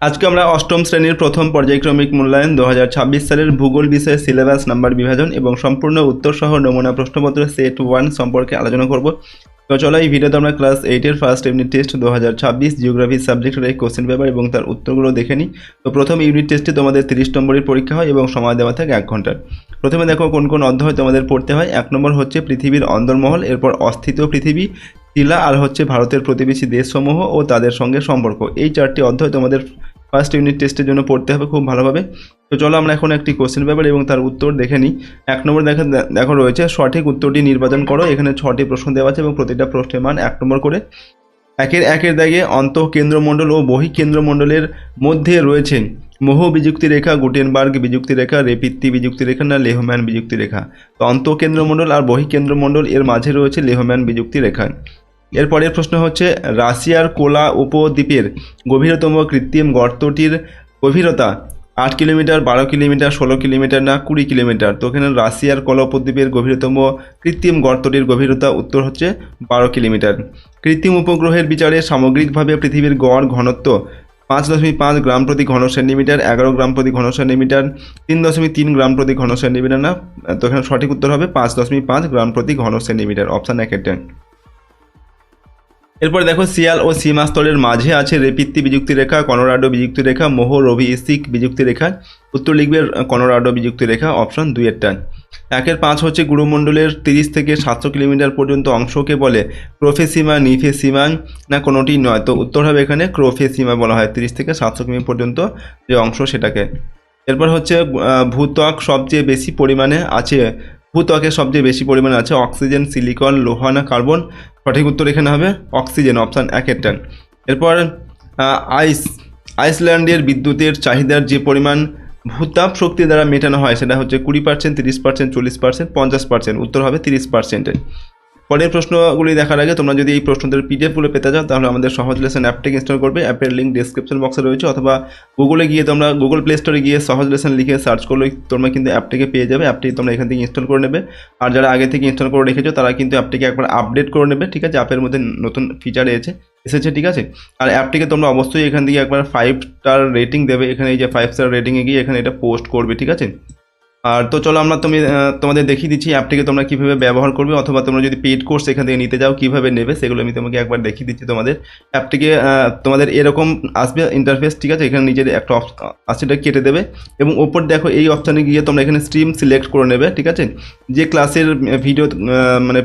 আজকে আমরা অষ্টম শ্রেণীর প্রথম পর্যায়ক্রমিক মূল্যায়ন 2026 সালের ভূগোল বিষয়ে সিলেবাস নাম্বার বিভাজন এবং সম্পূর্ণ উত্তর সহ নমুনা প্রশ্নপত্র সেট 1 সম্পর্কে আলোচনা করব। তো চলো এই ভিডিওতে আমরা ক্লাস 8-এর ফার্স্ট ইউনিট টেস্ট 2026 জিওগ্রাফি সাবজেক্টের এই কোশ্চেন পেপার এবং তার উত্তরগুলো দেখে নিই। তো প্রথম ইউনিট টেস্টে তোমাদের 30 নম্বরের পরীক্ষা হয় এবং সময় দেওয়া থাকে 1 ঘন্টার। প্রথমে দেখো কোন কোন অধ্যায় তোমাদের পড়তে হয়। 1 নম্বর হচ্ছে পৃথিবীর অন্দরমহল, এরপর অস্থিত পৃথিবী, শিলা, আর হচ্ছে ভারতের প্রতিবেশী দেশসমূহ ও তাদের সঙ্গে সম্পর্ক। এই 4টি অধ্যায় তোমাদের ফার্স্ট ইউনিট টেস্টের জন্য পড়তে হবে খুব ভালোভাবে। তো চলো আমরা এখন একটি কোশ্চেন পেপার এবং তার উত্তর দেখে নিই। 1 নম্বর দেখো রয়েছে সঠিক উত্তরটি নির্বাচন করো। এখানে 6টি প্রশ্ন দেওয়া আছে এবং প্রতিটা প্রশ্নের মান 1 নম্বর করে। একের দাগে অন্তঃকেন্দ্রমণ্ডল ও বহিঃকেন্দ্রমণ্ডলের মধ্যে রয়েছে মোহ বিযুক্তি রেখা, গুটেনবার্গ বিযুক্তি রেখা, রেপিত্তি বিযুক্তি রেখা না লেহম্যান বিযুক্তি রেখা। তো অন্তঃকেন্দ্রমণ্ডল আর বহিঃকেন্দ্রমণ্ডল এর মাঝে রয়েছে লেহম্যান বিযুক্তি রেখা। এরপরের প্রশ্ন হচ্ছে রাশিয়ার কোলা উপদ্বীপের গভীরতম কৃত্রিম গর্তটির গভীরতা 8 কিলোমিটার, 12 কিলোমিটার, 16 কিলোমিটার না 20 কিলোমিটার। তো এখানে রাশিয়ার কোলা উপদ্বীপের গভীরতম কৃত্রিম গর্তটির গভীরতা উত্তর হচ্ছে 12 কিলোমিটার। কৃত্রিম উপগ্রহের বিচারে সামগ্রিকভাবে পৃথিবীর গড় ঘনত্ব 5.5 গ্রাম প্রতি ঘন সেন্টিমিটার, 11 গ্রাম প্রতি ঘন সেন্টিমিটার, 3.3 গ্রাম প্রতি ঘন সেন্টিমিটার না। তো এখানে সঠিক উত্তর হবে 5.5 গ্রাম প্রতি ঘন সেন্টিমিটার, অপশান 1 এরপরে দেখো সিয়াল ও সীমাস্তরের মাঝে আছে রেপিত্তি বিযুক্তি রেখা, কনোরাডো বিযুক্তি রেখা, মোহ রবিসিক বিযুক্তি রেখা। উত্তর লিখবে কনোরাডো বিযুক্তি রেখা, অপশন 2 1-5 হচ্ছে গুরুমণ্ডলের 30 থেকে 700 কিলোমিটার পর্যন্ত অংশকে বলে ক্রোফেসিমা, নিফেসিমা না কোনোটি নয়। তো উত্তর হবে এখানে ক্রোফেসিমা বলা হয় 30 থেকে 700 কিমি পর্যন্ত যে অংশ সেটাকে। এরপর হচ্ছে ভূত্বক সবচেয়ে বেশি পরিমাণে আছে, ভূত্বকের সবচেয়ে বেশি পরিমাণে আছে অক্সিজেন, সিলিকন, লোহা না কার্বন। সঠিক উত্তর এখানে হবে অক্সিজেন, অপশান 1 এরপর আইসল্যান্ডের বিদ্যুতের চাহিদার যে পরিমাণ ভূতাপ শক্তি দ্বারা মেটানো হয় সেটা হচ্ছে 20%, 30%, 40%, 50%। উত্তর হবে 30%। পরের প্রশ্নগুলি দেখার আগে তোমরা যদি এই প্রশ্নদের পিডিএফগুলো পেতে চাও তাহলে আমাদের সহজ লেসন অ্যাপটিকে ইনস্টল করবে। অ্যাপের লিঙ্ক ডিসক্রিপশন বক্সে রয়েছে, অথবা গুগলে গিয়ে তোমরা গুগল প্লে স্টোরে গিয়ে সহজ লেসন লিখে সার্চ করলে তোমরা কিন্তু অ্যাপটিকে পেয়ে যাবে। অ্যাপটি তোমরা এখান থেকে ইনস্টল করে নেবে। আর যারা আগে থেকে ইনস্টল করে রেখেছো তারা কিন্তু অ্যাপটিকে একবার আপডেট করে নেবে, ঠিক আছে। অ্যাপের মধ্যে নতুন ফিচার এসেছে, ঠিক আছে। আর অ্যাপটিকে তোমরা অবশ্যই এখান থেকে একবার 5 স্টার রেটিং দেবে। এখানে এই যে 5 স্টার রেটিংয়ে গিয়ে এখানে এটা পোস্ট করবে, ঠিক আছে। আর তো চলো আমরা তোমাদের দেখিয়ে দিচ্ছি অ্যাপটিকে তোমরা কীভাবে ব্যবহার করবে, অথবা তোমরা যদি পেইড কোর্স এখান থেকে নিতে যাও কীভাবে নেবে সেগুলো আমি তোমাকে একবার দেখিয়ে দিচ্ছি। তোমাদের অ্যাপটিকে তোমাদের এরকম আসবে ইন্টারফেস, ঠিক আছে। এখানে নিজের একটা সেটা কেটে দেবে এবং ওপর দেখো এই অপশানে গিয়ে তোমরা এখানে স্ট্রিম সিলেক্ট করে নেবে, ঠিক আছে। যে ক্লাসের ভিডিও মানে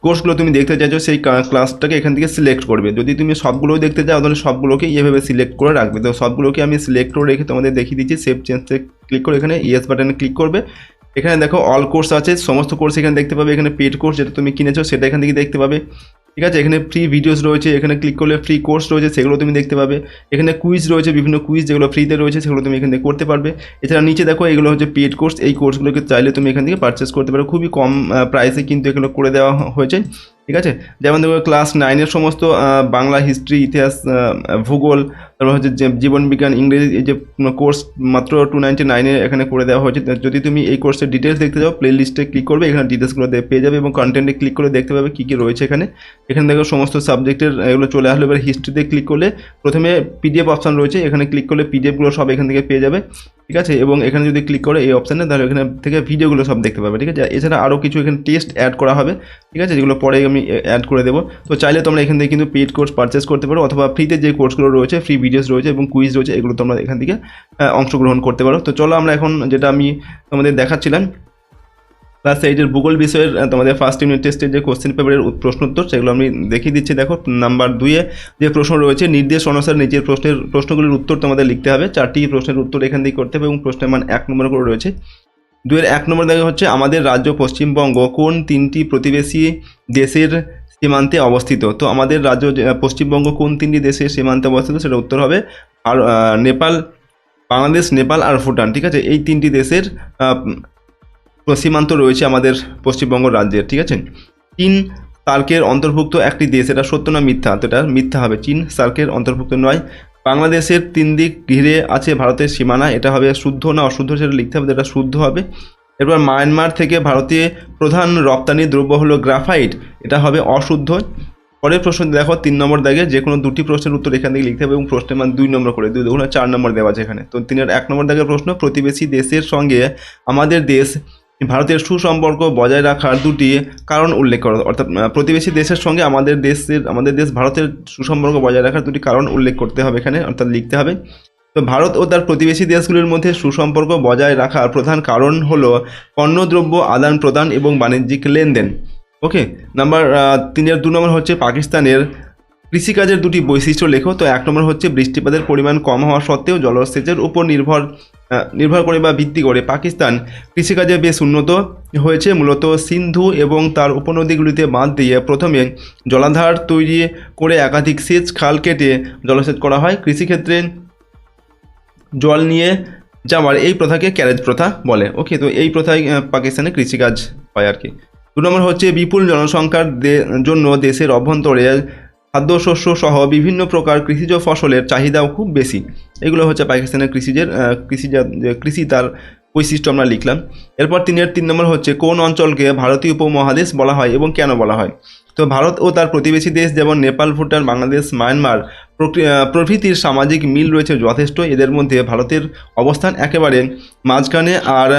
কোর্সগুলো তুমি দেখতে চাইছো সেই ক্লাসটাকে এখান থেকে সিলেক্ট করবে। যদি তুমি সবগুলোই দেখতে চাও তাহলে সবগুলোকে এইভাবে সিলেক্ট করে রাখবে। তো সবগুলোকে আমি সিলেক্ট করে রেখে তোমাদের দেখিয়ে দিচ্ছি। সেভ চেঞ্জে ক্লিক করে এখানে ইয়েস বাটনে ক্লিক করবে। এখানে দেখো অল কোর্স আছে, সমস্ত কোর্স এখানে দেখতে পাবে। এখানে পেড কোর্স যেটা তুমি কিনেছো সেটা এখান থেকে দেখতে পাবে, ঠিক আছে। এখানে ফ্রি ভিডিওস রয়েছে, এখানে ক্লিক করলে ফ্রি কোর্স রয়েছে সেগুলো তুমি দেখতে পাবে। এখানে কুইজ রয়েছে, বিভিন্ন কুইজ যেগুলো ফ্রিতে রয়েছে সেগুলো তুমি এখান থেকে করতে পারবে। এছাড়া নিচে দেখো এগুলো হচ্ছে পেড কোর্স, এই কোর্সগুলোকে চাইলে তুমি এখান থেকে পারচেস করতে পারো। খুবই কম প্রাইসে কিন্তু এগুলো করে দেওয়া হয়েছে, ঠিক আছে। যেমন দেখো ক্লাস 9-এর সমস্ত বাংলা, হিস্ট্রি, ইতিহাস, ভূগোল, তারপর হচ্ছে জীবনবিজ্ঞান, ইংরেজি, এই যে কোর্স মাত্র 299-এ এখানে করে দেওয়া হয়েছে। যদি তুমি এই কোর্সের ডিটেলস দেখতে যাও প্লে লিস্টে ক্লিক করবে, এখানে ডিটেলসগুলো পেয়ে যাবে এবং কন্টেন্টে ক্লিক করে দেখতে পাবে কী কী রয়েছে এখানে। এখানে দেখো সমস্ত সাবজেক্টের এগুলো চলে আসলো। এবার হিস্ট্রিতে ক্লিক করলে প্রথমে পিডিএফ অপশান রয়েছে, এখানে ক্লিক করলে পিডিএফগুলো সব এখান থেকে পেয়ে যাবে, ঠিক আছে। এবং এখানে যদি ক্লিক করে এই অপশানে তাহলে এখানে থেকে ভিডিওগুলো সব দেখতে পাবে, ঠিক আছে। এছাড়া আরও কিছু এখানে টেস্ট অ্যাড করা হবে, ঠিক আছে, যেগুলো পরে আমি অ্যাড করে দেবো। তো চাইলে তোমরা এখান থেকে কিন্তু পেইড কোর্স পারচেস করতে পারো, অথবা ফ্রিতে যে কোর্সগুলো রয়েছে, ফ্রি ভিডিওস রয়েছে এবং কুইজ রয়েছে, এগুলো তোমরা এখান থেকে অংশগ্রহণ করতে পারো। তো চলো আমরা এখন যেটা আমি তোমাদের দেখাচ্ছিলাম ক্লাস 8-এর ভূগোল বিষয়ের তোমাদের ফার্স্ট ইউনিট টেস্টের যে কোশ্চেন পেপারের প্রশ্ন উত্তর সেগুলো আমি দেখিয়ে দিচ্ছি। দেখো নাম্বার 2-এ যে প্রশ্ন রয়েছে নির্দেশ অনুসারে নিচের প্রশ্নগুলির উত্তর তোমাদের লিখতে হবে। 4টি প্রশ্নের উত্তর এখান থেকে করতে হবে এবং প্রশ্নের মান 1 নম্বর করে রয়েছে। 2-এর 1 নম্বর দেখা হচ্ছে আমাদের রাজ্য পশ্চিমবঙ্গ কোন 3টি প্রতিবেশী দেশের সীমান্তে অবস্থিত। তো আমাদের রাজ্য পশ্চিমবঙ্গ কোন 3টি দেশের সীমান্তে অবস্থিত সেটা উত্তর হবে আর নেপাল, বাংলাদেশ, নেপাল আর ভুটান, ঠিক আছে। এই 3টি দেশের সীমান্ত রয়েছে আমাদের পশ্চিমবঙ্গ রাজ্যের, ঠিক আছে। চীন সার্কের অন্তর্ভুক্ত একটি দেশ, এটা সত্য না মিথ্যা? তো এটা মিথ্যা হবে, চীন সার্কের অন্তর্ভুক্ত নয়। বাংলাদেশের 3 দিক ঘিরে আছে ভারতের সীমানা, এটা হবে শুদ্ধ না অশুদ্ধ সেটা লিখতে হবে, এটা শুদ্ধ হবে। এরপর মায়ানমার থেকে ভারতীয় প্রধান রপ্তানি দ্রব্য হলো গ্রাফাইট, এটা হবে অশুদ্ধ। পরের প্রশ্ন দেখো 3 নম্বর দাগে যে কোনো দুটি প্রশ্নের উত্তর এখান থেকে লিখতে হবে এবং প্রশ্নের মান 2 নম্বর করে 2 দুগুণে 4 নম্বর দেওয়া আছে এখানে। তো 1 নম্বর দাগের প্রশ্ন, প্রতিবেশী দেশের সঙ্গে আমাদের দেশ ভারতের সুসম্পর্ক বজায় রাখার দুটি কারণ উল্লেখ করো। অর্থাৎ প্রতিবেশী দেশের সঙ্গে আমাদের দেশ ভারতের সুসম্পর্ক বজায় রাখার দুটি কারণ উল্লেখ করতে হবে এখানে, অর্থাৎ লিখতে হবে। তো ভারত ও তার প্রতিবেশী দেশগুলির মধ্যে সুসম্পর্ক বজায় রাখার প্রধান কারণ হলো পণ্যদ্রব্য আদান প্রদান এবং বাণিজ্যিক লেনদেন। ওকে, নাম্বার 2 নম্বর হচ্ছে পাকিস্তানের কৃষিকাজের দুটি বৈশিষ্ট্য লেখো। তো 1 নম্বর হচ্ছে বৃষ্টিপাতের পরিমাণ কম হওয়া সত্ত্বেও জলসেচের উপর নির্ভর করে বা ভিত্তি করে পাকিস্তান কৃষিকাজে বেশ উন্নত হয়েছে। মূলত সিন্ধু এবং তার উপনদীগুলিতে বাঁধ দিয়ে প্রথমে জলাধার তৈরি করে একাধিক সেচ খাল কেটে জলসেচ করা হয়। কৃষিক্ষেত্রে জল নিয়ে যাওয়ার এই প্রথাকে ক্যারেজ প্রথা বলে। ওকে, তো এই প্রথায় পাকিস্তানে কৃষিকাজ হয় আর কি। 2 নম্বর হচ্ছে বিপুল জনসংখ্যার জন্য দেশের অভ্যন্তরে খাদ্যশস্য সহ বিভিন্ন প্রকার কৃষিজ ফসলের চাহিদাও খুব বেশি। এগুলো হচ্ছে পাকিস্তানের কৃষি তার বৈশিষ্ট্য আমরা লিখলাম। এরপর 3 নম্বর হচ্ছে কোন অঞ্চলকে ভারতীয় উপমহাদেশ বলা হয় এবং কেন বলা হয়। তো ভারত ও তার প্রতিবেশী দেশ যেমন নেপাল, ভুটান, বাংলাদেশ, মায়ানমার প্রভৃতির সামাজিক মিল রয়েছে যথেষ্ট। এদের মধ্যে ভারতের অবস্থান একেবারে মাঝখানে, আর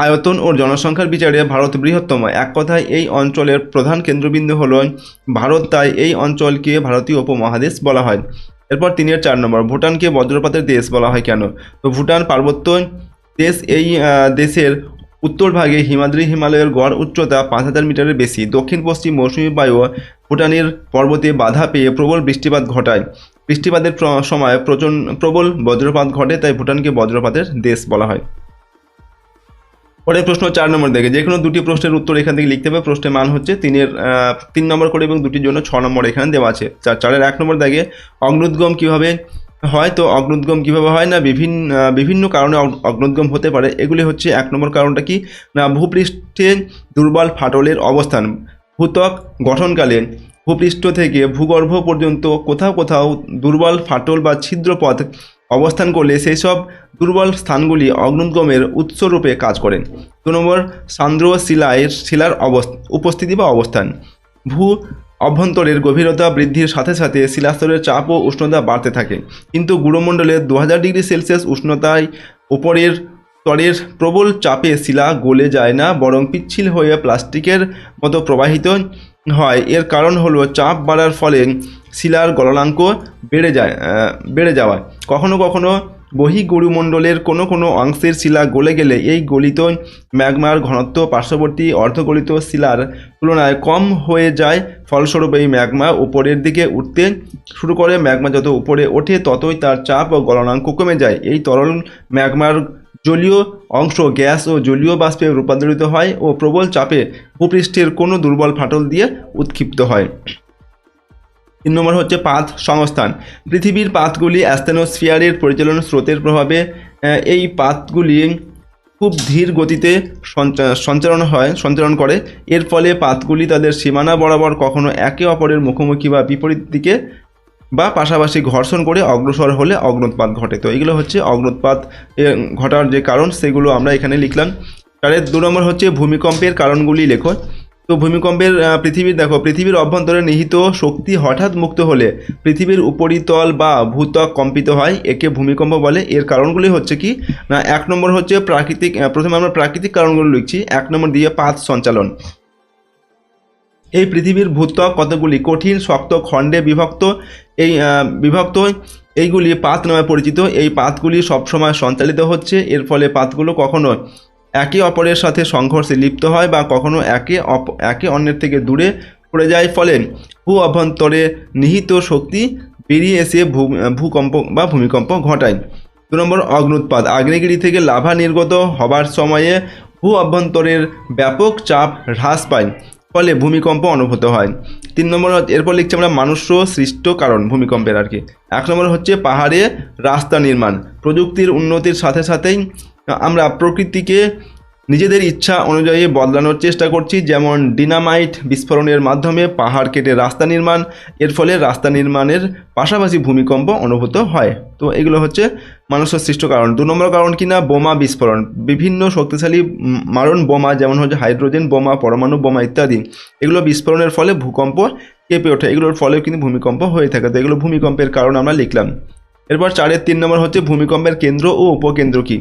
আয়তন ও জনসংখ্যার বিচারে ভারত বৃহত্তম। এক কথায় এই অঞ্চলের প্রধান কেন্দ্রবিন্দু হল ভারত, তাই এই অঞ্চলকে ভারতীয় উপমহাদেশ বলা হয়। এরপর 4 নম্বর ভুটানকে বজ্রপাতের দেশ বলা হয় কেন। তো ভুটান পার্বত্য দেশ, এই দেশের উত্তরভাগে হিমালয়ের গড় উচ্চতা 5000 মিটারের বেশি। দক্ষিণ পশ্চিম মৌসুমী বায়ু ভুটানের পর্বতে বাধা পেয়ে প্রবল বৃষ্টিপাত ঘটায়। বৃষ্টিপাতের সময় প্রবল বজ্রপাত ঘটে, তাই ভুটানকে বজ্রপাতের দেশ বলা হয়। পরের প্রশ্ন 4 নম্বর দেখে যে কোনো দুটি প্রশ্নের উত্তর এখান থেকে লিখতে হবে। প্রশ্নের মান হচ্ছে 3 নম্বর করে এবং দুটির জন্য 6 নম্বর এখানে দেওয়া আছে। 4-এর 1 নম্বর দেখে অগ্নুদ্গম কীভাবে হয়। তো অগ্নুদ্গম কীভাবে হয় না, বিভিন্ন কারণে অগ্নুদ্গম হতে পারে। এগুলি হচ্ছে 1 নম্বর কারণটা কি না, ভূপৃষ্ঠে দুর্বল ফাটলের অবস্থান। ভূত্বক গঠনকালে ভূপৃষ্ঠ থেকে ভূগর্ভ পর্যন্ত কোথাও কোথাও দুর্বল ফাটল বা ছিদ্রপথ অবস্থান করলে সেই সব দুর্বল স্থানগুলি অগ্নুদ্গমের উৎসরূপে কাজ করে। 2 নম্বর সান্দ্র শিলার উপস্থিতি বা অবস্থান। ভূ অভ্যন্তরের গভীরতা বৃদ্ধির সাথে সাথে শিলাস্তরের চাপ ও উষ্ণতা বাড়তে থাকে, কিন্তু গুরুমণ্ডলে 2000 ডিগ্রি সেলসিয়াস উষ্ণতায় উপরের স্তরের প্রবল চাপে শিলা গলে যায় না, বরং পিচ্ছিল হয়ে প্লাস্টিকের মতো প্রবাহিত হয়। এর কারণ হলো চাপ বাড়ার ফলে শিলার গলনাঙ্ক বেড়ে যাওয়ায়। কখনো কখনো বহিঃগুরুমণ্ডলের কোনো অংশের শিলা গলে গেলে এই গলিত ম্যাগমার ঘনত্ব পার্শ্ববর্তী অর্ধগলিত শিলার তুলনায় কম হয়ে যায়। ফলস্বরূপ এই ম্যাগমা উপরের দিকে উঠতে শুরু করে। ম্যাগমা যত উপরে ওঠে ততই তার চাপ ও গলনাঙ্ক কমে যায়। এই তরল ম্যাগমার জলীয় অংশ গ্যাস ও জলীয় বাষ্পে রূপান্তরিত হয় ও প্রবল চাপে ভূপৃষ্ঠের কোনো দুর্বল ফাটল দিয়ে উৎক্ষিপ্ত হয়। 3 নম্বর হচ্ছে পাত সংস্থান। পৃথিবীর পাতগুলি অ্যাস্টেনোস্ফিয়ারের পরিচালন স্রোতের প্রভাবে এই পাতগুলি খুব ধীর গতিতে সঞ্চালন করে। এর ফলে পাতগুলি তাদের সীমানা বরাবর কখনো একে অপরের মুখোমুখি বা বিপরীত দিকে বা পাশাপাশি ঘর্ষণ করে অগ্রসর হলে অগ্নুৎপাত ঘটে। তো এগুলো হচ্ছে অগ্নুৎপাত ঘটার যে কারণ, সেগুলো আমরা এখানে লিখলাম। 2 নম্বর হচ্ছে ভূমিকম্পের কারণগুলি লেখো। তো ভূমিকম্পের পৃথিবীর অভ্যন্তরে নিহিত শক্তি হঠাৎ মুক্ত হলে পৃথিবীর উপরিতল বা ভূত্বক কম্পিত হয়, একে ভূমিকম্প বলে। এর কারণগুলি হচ্ছে কি না, 1 নম্বর হচ্ছে প্রথমে আমরা প্রাকৃতিক কারণগুলো লিখছি। 1 নম্বর দিয়ে পাত সঞ্চালন। এই পৃথিবীর ভূত্বক কতগুলি কঠিন শক্ত খণ্ডে বিভক্ত, এইগুলি পাত নামে পরিচিত। এই পাতগুলি সবসময় সঞ্চালিত হচ্ছে। এর ফলে পাতগুলো কখনো একে অপরের সাথে সংঘর্ষে লিপ্ত হয় বা কখনো একে অন্যের থেকে দূরে পড়ে যায়। ফলে ভূ অভ্যন্তরে নিহিত শক্তি বেরিয়ে এসে ভূকম্প বা ভূমিকম্প ঘটায়। 2 নম্বর অগ্নুৎপাত। আগ্নেয়গিরি থেকে লাভা নির্গত হবার সময়ে ভূ অভ্যন্তরের ব্যাপক চাপ হ্রাস পায়, ফলে ভূমিকম্প অনুভূত হয়। 3 নম্বর এরপর লিখছি আমরা মানুষ সৃষ্ট কারণ ভূমিকম্পের আর কি। 1 নম্বর হচ্ছে পাহাড়ে রাস্তা নির্মাণ। প্রযুক্তির উন্নতির সাথে সাথেই আমরা প্রকৃতিকে নিজেদের ইচ্ছা অনুযায়ী বদলানোর চেষ্টা করছি, যেমন ডিনামাইট বিস্ফোরণের মাধ্যমে পাহাড় কেটে রাস্তা নির্মাণ। এর ফলে রাস্তা নির্মাণের পাশাপাশি ভূমিকম্প অনুভূত হয়। তো এগুলো হচ্ছে মানুষের সৃষ্ট কারণ। 2 নম্বর কারণ কিনা বোমা বিস্ফোরণ। বিভিন্ন শক্তিশালী মারণ বোমা, যেমন হচ্ছে হাইড্রোজেন বোমা, পরমাণু বোমা ইত্যাদি, এগুলো বিস্ফোরণের ফলে ভূকম্প কেঁপে ওঠে, এগুলোর ফলেও কিন্তু ভূমিকম্প হয়ে থাকে। তো এগুলো ভূমিকম্পের কারণ আমরা লিখলাম। এরপর 4-এর 3 নম্বর হচ্ছে ভূমিকম্পের কেন্দ্র ও উপকেন্দ্র কী।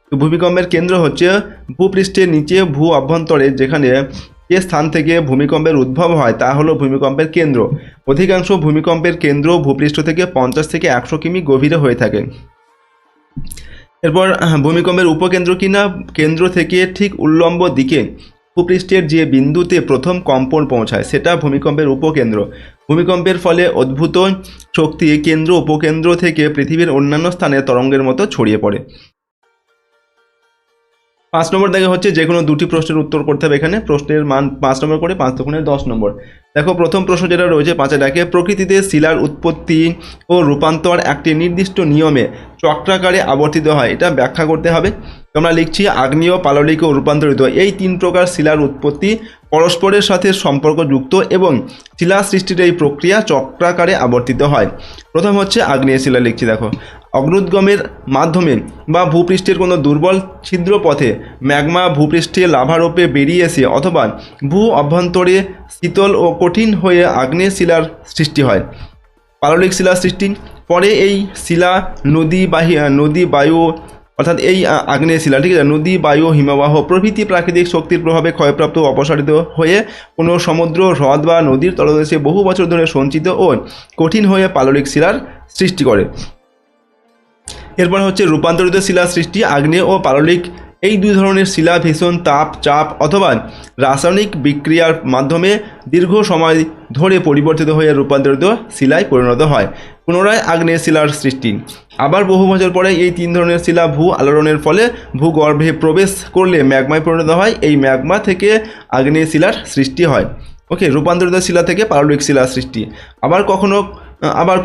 তো ভূমিকম্পের কেন্দ্র হচ্ছে ভূপৃষ্ঠের নিচে ভূ অভ্যন্তরে যেখানে যে স্থান থেকে ভূমিকম্পের উদ্ভব হয় তা হলো ভূমিকম্পের কেন্দ্র। অধিকাংশ ভূমিকম্পের কেন্দ্র ভূপৃষ্ঠ থেকে 50 থেকে 100 কিমি গভীরে হয়ে থাকে। এরপর ভূমিকম্পের উপকেন্দ্র কিনা, কেন্দ্র থেকে ঠিক উল্লম্ব দিকে ভূপৃষ্ঠের যে বিন্দুতে প্রথম কম্পন পৌঁছায় সেটা ভূমিকম্পের উপকেন্দ্র। ভূমিকম্পের ফলে উদ্ভূত শক্তি কেন্দ্র উপকেন্দ্র থেকে পৃথিবীর অন্যান্য স্থানে তরঙ্গের মতো ছড়িয়ে পড়ে। 5 নম্বর দেখে হচ্ছে যে কোনো দুটি প্রশ্নের উত্তর করতে হবে। এখানে প্রশ্নের মান 5 নম্বর করে 5 দুগুণে 10 নম্বর। দেখো প্রথম প্রশ্ন যেটা রয়েছে 5-এ দেখে, প্রকৃতিতে শিলার উৎপত্তি ও রূপান্তর একটি নির্দিষ্ট নিয়মে চক্রাকারে আবর্তিত হয়, এটা ব্যাখ্যা করতে হবে। আমরা লিখছি আগ্নেয়, পাললিক ও রূপান্তরিত এই 3 প্রকার শিলার উৎপত্তি পরস্পরের সাথে সম্পর্কযুক্ত এবং শিলা সৃষ্টির এই প্রক্রিয়া চক্রাকারে আবর্তিত হয়। প্রথম হচ্ছে আগ্নেয় শিলা, লিখছি দেখো, অগ্নুদ্গমের মাধ্যমে বা ভূপৃষ্ঠের কোনো দুর্বল ছিদ্র পথে ম্যাগমা ভূপৃষ্ঠে লাভারূপে বেরিয়ে এসে অথবা ভূ অভ্যন্তরে শীতল ও কঠিন হয়ে আগ্নেয় শিলার সৃষ্টি হয়। পাললিক শিলার সৃষ্টি, পরে এই শিলা নদী, বায়ু অর্থাৎ এই আগ্নেয় শিলা, ঠিক আছে, নদী, বায়ু, হিমবাহ প্রভৃতি প্রাকৃতিক শক্তির প্রভাবে ক্ষয়প্রাপ্ত ও অপসারিত হয়ে কোনো সমুদ্র, হ্রদ বা নদীর তলদেশে বহু বছর ধরে সঞ্চিত ও কঠিন হয়ে পাললিক শিলার সৃষ্টি করে। এরপর হচ্ছে রূপান্তরিত শিলার সৃষ্টি। আগ্নেয় ও পাললিক এই দুই ধরনের শিলা ভীষণ তাপ, চাপ অথবা রাসায়নিক বিক্রিয়ার মাধ্যমে দীর্ঘ সময় ধরে পরিবর্তিত হয়ে রূপান্তরিত শিলায় পরিণত হয়। পুনরায় আগ্নেয় শিলার সৃষ্টি। আবার বহু বছর পরে এই 3 ধরনের শিলা ভূ আলোড়নের ফলে ভূগর্ভে প্রবেশ করলে ম্যাগমায় পরিণত হয়। এই ম্যাগমা থেকে আগ্নেয় শিলার সৃষ্টি হয়। ওকে, রূপান্তরিত শিলা থেকে পাললিক শিলার সৃষ্টি। আবার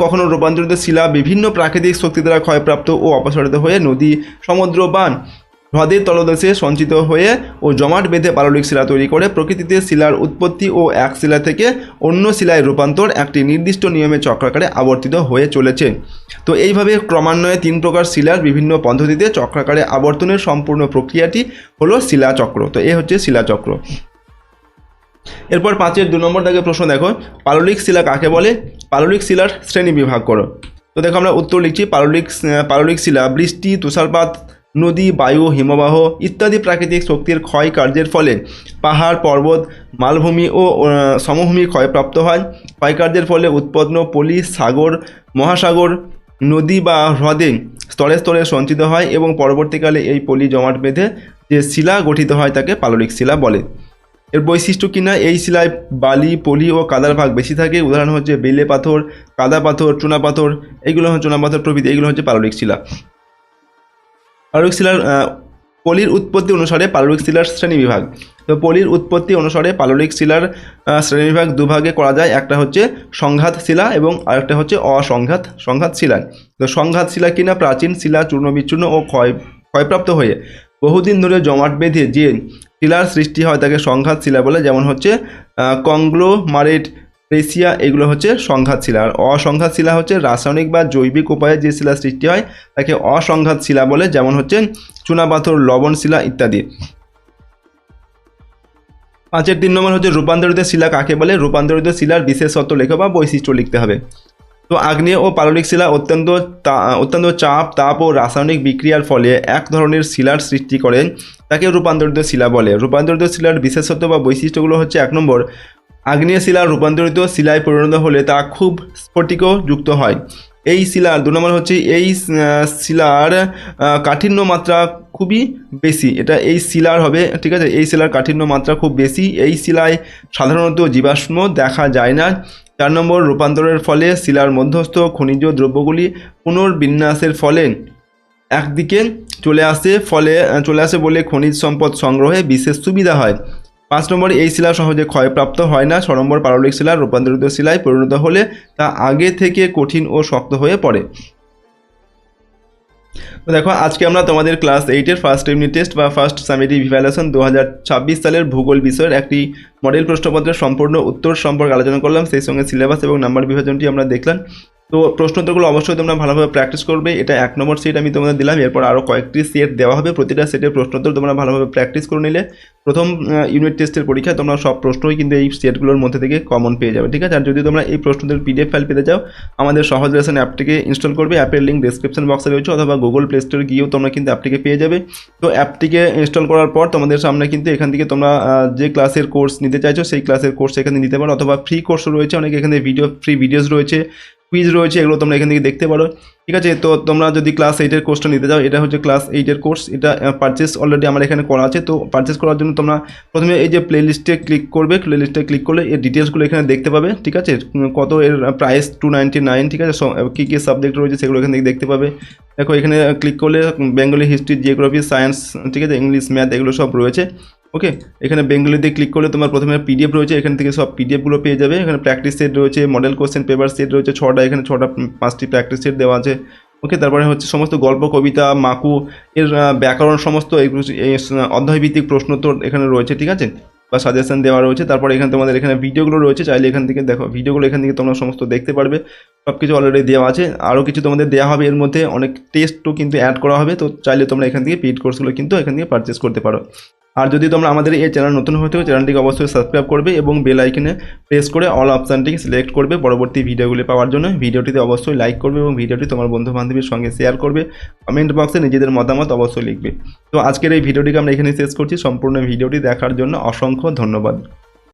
কখনো রূপান্তরিত শিলা বিভিন্ন প্রাকৃতিক শক্তি দ্বারা ক্ষয়প্রাপ্ত ও অপসারিত হয়ে নদী, সমুদ্র বা হ্রদের তলদেশে সঞ্চিত হয়ে ও জমাট বেঁধে পাললিক শিলা তৈরি করে। প্রকৃতিতে শিলার উৎপত্তি ও এক শিলা থেকে অন্য শিলায় রূপান্তর একটি নির্দিষ্ট নিয়মে চক্রাকারে আবর্তিত হয়ে চলেছে। তো এইভাবে ক্রমান্বয়ে 3 প্রকার শিলার বিভিন্ন পদ্ধতিতে চক্রাকারে আবর্তনের সম্পূর্ণ প্রক্রিয়াটি হলো শিলাচক্র। তো এ হচ্ছে শিলাচক্র। এরপর 5-এর 2 নম্বর দাগে প্রশ্ন দেখো, পাললিক শিলা কাকে বলে? পাললিক শিলার শ্রেণী বিভাগ করো। তো দেখো আমরা উত্তর লিখছি, পাললিক শিলা বৃষ্টি, তুষারপাত, নদী, বায়ু, হিমবাহ ইত্যাদি প্রাকৃতিক শক্তির ক্ষয় কার্যের ফলে পাহাড়, পর্বত, মালভূমি ও সমভূমি ক্ষয়প্রাপ্ত হয়। ক্ষয়কার্যের ফলে উৎপন্ন পলি সাগর, মহাসাগর, নদী বা হ্রদে স্তরে স্তরে সঞ্চিত হয় এবং পরবর্তীকালে এই পলি জমাট বেঁধে যে শিলা গঠিত হয় তাকে পাললিক শিলা বলে। এর বৈশিষ্ট্য কিনা, এই শিলায় বালি, পলি ও কাদার ভাগ বেশি থাকে। উদাহরণ হচ্ছে বেলে পাথর, কাদা পাথর, চুনা পাথর, এইগুলো হচ্ছে চুনা পাথর প্রভৃতি, এইগুলো হচ্ছে পাললিক শিলা। পাললিক শিলার পলির উৎপত্তি অনুসারে পাললিক শিলার শ্রেণীবিভাগ। তো পলির উৎপত্তি অনুসারে পাললিক শিলার শ্রেণীবিভাগ দুভাগে করা যায়। একটা হচ্ছে সংঘাত শিলা এবং আরেকটা হচ্ছে সংঘাত শিলা। তো সংঘাত শিলা কিনা প্রাচীন শিলা চূর্ণ বিচূর্ণ ও ক্ষয়প্রাপ্ত হয়ে বহুদিন ধরে জমাট বেঁধে যে শিলার সৃষ্টি হয় তাকে সংঘাত শিলা বলে। যেমন হচ্ছে কংগ্লোমারেট, প্রেসিয়া, এগুলো হচ্ছে সংঘাত শিলা। আর অসংঘাত শিলা হচ্ছে রাসায়নিক বা জৈবিক উপায়ে যে শিলা সৃষ্টি হয় তাকে অসংঘাত শিলা বলে। যেমন হচ্ছে চুনাপাথর, লবণ শিলা ইত্যাদি। 5-এর 3 নম্বর হচ্ছে রূপান্তরিত শিলা কাকে বলে? রূপান্তরিত শিলার বিশেষত্ব লেখো বা বৈশিষ্ট্য লিখতে হবে। তো আগ্নেয় ও পাললিক শিলা অত্যন্ত চাপ, তাপ ও রাসায়নিক বিক্রিয়ার ফলে এক ধরনের শিলার সৃষ্টি করে, তাকে রূপান্তরিত শিলা বলে। রূপান্তরিত শিলার বিশেষত্ব বা বৈশিষ্ট্যগুলো হচ্ছে 1 নম্বর, আগ্নেয় শিলা রূপান্তরিত শিলায় পরিণত হলে তা খুব স্ফটিকযুক্ত হয়। এই শিলার 2 নম্বর হচ্ছে এই শিলার কাঠিন্য মাত্রা খুবই বেশি। এটা এই শিলার হবে, ঠিক আছে, এই শিলার কাঠিন্য মাত্রা খুব বেশি। এই শিলায় সাধারণত জীবাশ্ম দেখা যায় না। 4 নম্বর, রূপান্তরের ফলে শিলার মধ্যস্থ খনিজ দ্রব্যগুলি পুনর্বিন্যাসের ফলে একদিকে চলে আসে বলে খনিজ সম্পদ সংগ্রহে বিশেষ সুবিধা হয়। 5 নম্বর, এই শিলা সহজে ক্ষয়প্রাপ্ত হয় না। 6 নম্বর, পাললিক শিলা রূপান্তরিত শিলায় পরিণত হলে তা আগে থেকে কঠিন ও শক্ত হয়ে পড়ে। তো দেখো আজকে আমরা তোমাদের ক্লাস 8-এর ফার্স্ট ইউনিট টেস্ট বা ফার্স্ট সামেটিভ ইভ্যালুয়েশন 2026 সালের ভূগোল বিষয়ের একটি মডেল প্রশ্নপত্রের সম্পূর্ণ উত্তর সম্পর্কে আলোচনা করলাম। সেই সঙ্গে সিলেবাস এবং নাম্বার বিভাজনটি আমরা দেখলাম। তো প্রশ্নোত্তরগুলো অবশ্যই তোমরা ভালোভাবে প্র্যাকটিস করবে। এটা 1 নম্বর সেট আমি তোমাদের দিলাম, এরপর আরও কয়েকটি সেট দেওয়া হবে। প্রতিটা সেটের প্রশ্নোত্তর তোমরা ভালোভাবে প্র্যাকটিস করে নিলে প্রথম ইউনিট টেস্টের পরীক্ষায় তোমরা সব প্রশ্নই কিন্তু এই সেটগুলোর মধ্যে থেকে কমন পেয়ে যাবে, ঠিক আছে। আর যদি তোমরা এই প্রশ্নোত্তর PDF ফাইল পেতে চাও, আমাদের সহজ লেসন অ্যাপটিকে ইনস্টল করবে। অ্যাপের লিঙ্ক ডেসক্রিপশন বক্সে রয়েছে, অথবা গুগল প্লে স্টোরে গিয়েও তোমরা কিন্তু অ্যাপটিকে পেয়ে যাবে। তো অ্যাপটিকে ইনস্টল করার পর তোমাদের সামনে কিন্তু এখান থেকে তোমরা যে ক্লাসের কোর্স নিতে চাইছো সেই ক্লাসের কোর্স এখানে নিতে পারো, অথবা ফ্রি কোর্সও রয়েছে অনেক, এখানে ফ্রি ভিডিওস রয়েছে, কুইজ রয়েছে, এগুলো তোমরা এখান থেকে দেখতে পারো, ঠিক আছে। তো তোমরা যদি ক্লাস 8-এর কোর্সটা নিতে চাও, এটা হচ্ছে ক্লাস 8-এর কোর্স, এটা পারচেস অলরেডি আমার এখানে করা আছে। তো পারচেস করার জন্য তোমরা প্রথমে এই যে প্লেলিস্টে ক্লিক করবে, প্লেলিস্টে ক্লিক করলে এর ডিটেলসগুলো এখানে দেখতে পাবে, ঠিক আছে। কত এর প্রাইস 299, ঠিক আছে। কী কী সাবজেক্ট রয়েছে সেগুলো এখান থেকে দেখতে পাবে। দেখো এখানে ক্লিক করলে বেঙ্গলি, হিস্ট্রি, জিওগ্রাফি, সায়েন্স, ঠিক আছে, ইংলিশ, ম্যাথ, এগুলো সব রয়েছে, ওকে। এখানে বেঙ্গলিতে ক্লিক করলে তোমার প্রথমে PDF রয়েছে, এখান থেকে সব PDFগুলো পেয়ে যাবে। এখানে প্র্যাকটিস সেট রয়েছে, মডেল কোশ্চেন পেপার সেট রয়েছে 6টা, এখানে 5টি প্র্যাকটিস সেট দেওয়া আছে, ওকে। তারপরে হচ্ছে সমস্ত গল্প, কবিতা, মাকু এর ব্যাকরণ, সমস্ত এই অধ্যায়ভিত্তিক প্রশ্নোত্তর এখানে রয়েছে, ঠিক আছে, বা সাজেশন দেওয়া রয়েছে। তারপরে এখানে তোমাদের এখানে ভিডিওগুলো রয়েছে, চাইলে এখান থেকে দেখো ভিডিওগুলো এখান থেকে তোমরা সমস্ত দেখতে পারবে, সব কিছু অলরেডি দেওয়া আছে। আরও কিছু তোমাদের দেওয়া হবে, এর মধ্যে অনেক টেস্টও কিন্তু অ্যাড করা হবে। তো চাইলে তোমরা এখান থেকে পেইড কোর্সগুলো কিন্তু এখান থেকে পারচেস করতে পারো। আর যদি তোমরা আমাদের এই চ্যানেল নতুন হয়ে থাকো, চ্যানেলটিকে অবশ্যই সাবস্ক্রাইব করবে এবং বেল আইকনে প্রেস করে অল অপশানটিকে সিলেক্ট করবে পরবর্তী ভিডিওগুলি পাওয়ার জন্য। ভিডিওটিতে অবশ্যই লাইক করবে এবং ভিডিওটি তোমার বন্ধু বান্ধবীর সঙ্গে শেয়ার করবে। কমেন্ট বক্সে নিজেদের মতামত অবশ্যই লিখবে। তো আজকের এই ভিডিওটিকে আমরা এখানে শেষ করছি। সম্পূর্ণ ভিডিওটি দেখার জন্য অসংখ্য ধন্যবাদ।